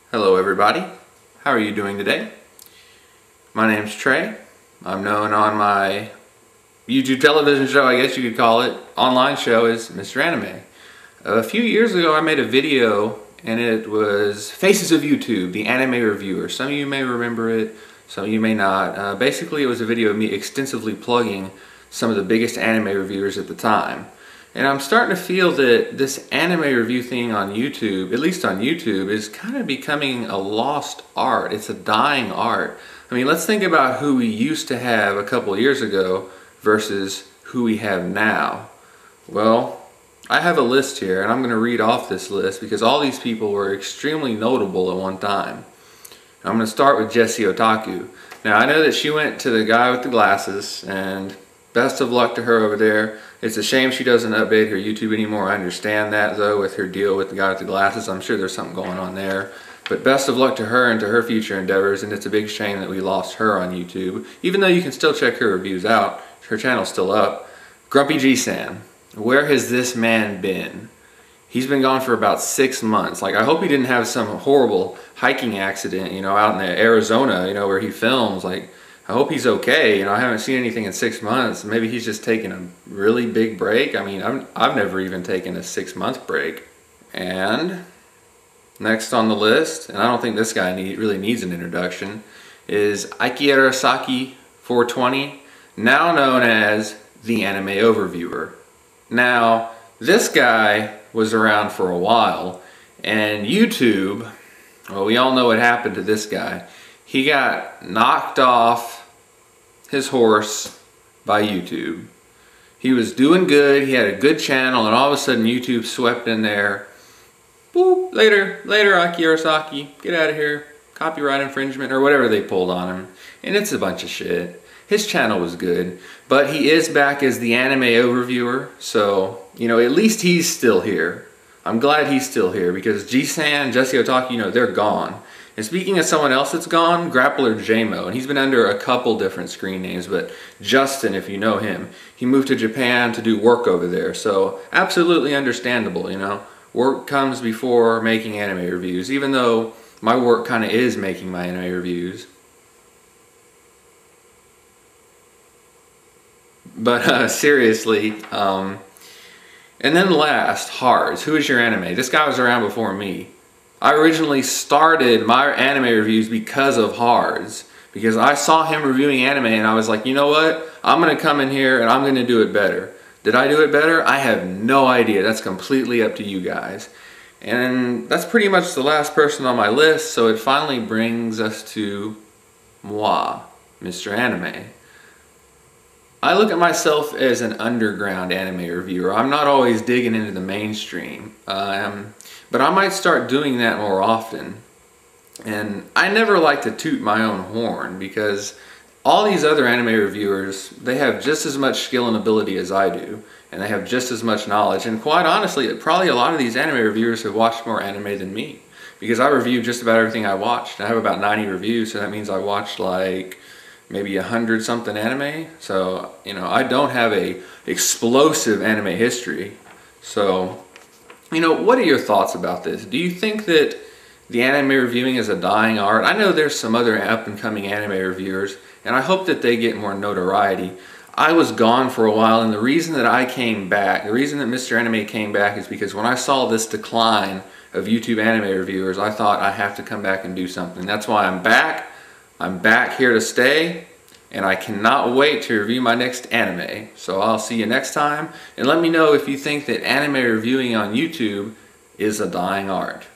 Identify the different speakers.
Speaker 1: Hello everybody, how are you doing today? My name's Trey. I'm known on my YouTube television show, I guess you could call it, online show, as Mr. Anime. A few years ago I made a video and it was Faces of YouTube, the anime reviewer. Some of you may remember it, some of you may not. Basically it was a video of me extensively plugging some of the biggest anime reviewers at the time. And I'm starting to feel that this anime review thing on YouTube, at least on YouTube, is kind of becoming a lost art. It's a dying art. I mean, let's think about who we used to have a couple of years ago versus who we have now. Well, I have a list here, and I'm going to read off this list because all these people were extremely notable at one time. I'm going to start with Jessie Otaku. Now, I know that she went to the guy with the glasses, and best of luck to her over there. It's a shame she doesn't update her YouTube anymore. I understand that, though, with her deal with the guy with the glasses. I'm sure there's something going on there. But best of luck to her and to her future endeavors, and it's a big shame that we lost her on YouTube. Even though you can still check her reviews out, her channel's still up. Grumpy G-San. Where has this man been? He's been gone for about 6 months. Like, I hope he didn't have some horrible hiking accident, you know, out in Arizona, you know, where he films. Like, I hope he's okay. You know, I haven't seen anything in 6 months. Maybe he's just taking a really big break. I mean, I've never even taken a 6-month break. And next on the list, and I don't think this guy really needs an introduction, is Aiki Arasaki 420, now known as the Anime Overviewer. Now, this guy was around for a while, and YouTube, well, we all know what happened to this guy. He got knocked off his horse by YouTube. He was doing good, he had a good channel, and all of a sudden YouTube swept in there. Boop, later, Aiki Arasaki, get out of here. Copyright infringement, or whatever they pulled on him. And it's a bunch of shit. His channel was good, but he is back as the Anime Overviewer, so, you know, at least he's still here. I'm glad he's still here, because G-San, Jessie Otaku, you know, they're gone. And speaking of someone else that's gone, Grappler JMO, and he's been under a couple different screen names, but Justin, if you know him, he moved to Japan to do work over there, so absolutely understandable, you know. Work comes before making anime reviews, even though my work kind of is making my anime reviews. But seriously, and then last, Hards. Who is your anime? This guy was around before me. I originally started my anime reviews because of Hards, because I saw him reviewing anime and I was like, you know what? I'm going to come in here and I'm going to do it better. Did I do it better? I have no idea. That's completely up to you guys. And that's pretty much the last person on my list, so it finally brings us to moi, Mr. Anime. I look at myself as an underground anime reviewer. I'm not always digging into the mainstream, but I might start doing that more often. And I never like to toot my own horn, because all these other anime reviewers, they have just as much skill and ability as I do, and they have just as much knowledge. And quite honestly, probably a lot of these anime reviewers have watched more anime than me, because I review just about everything I watched. I have about 90 reviews, so that means I watched like maybe 100 something anime. So, you know, I don't have a explosive anime history. So, you know, what are your thoughts about this? Do you think that the anime reviewing is a dying art? I know there's some other up-and-coming anime reviewers, and I hope that they get more notoriety. I was gone for a while, and the reason that I came back, the reason that Mr. Anime came back, is because when I saw this decline of YouTube anime reviewers, I thought I have to come back and do something. That's why I'm back. I'm back here to stay, and I cannot wait to review my next anime. So I'll see you next time, and let me know if you think that anime reviewing on YouTube is a dying art.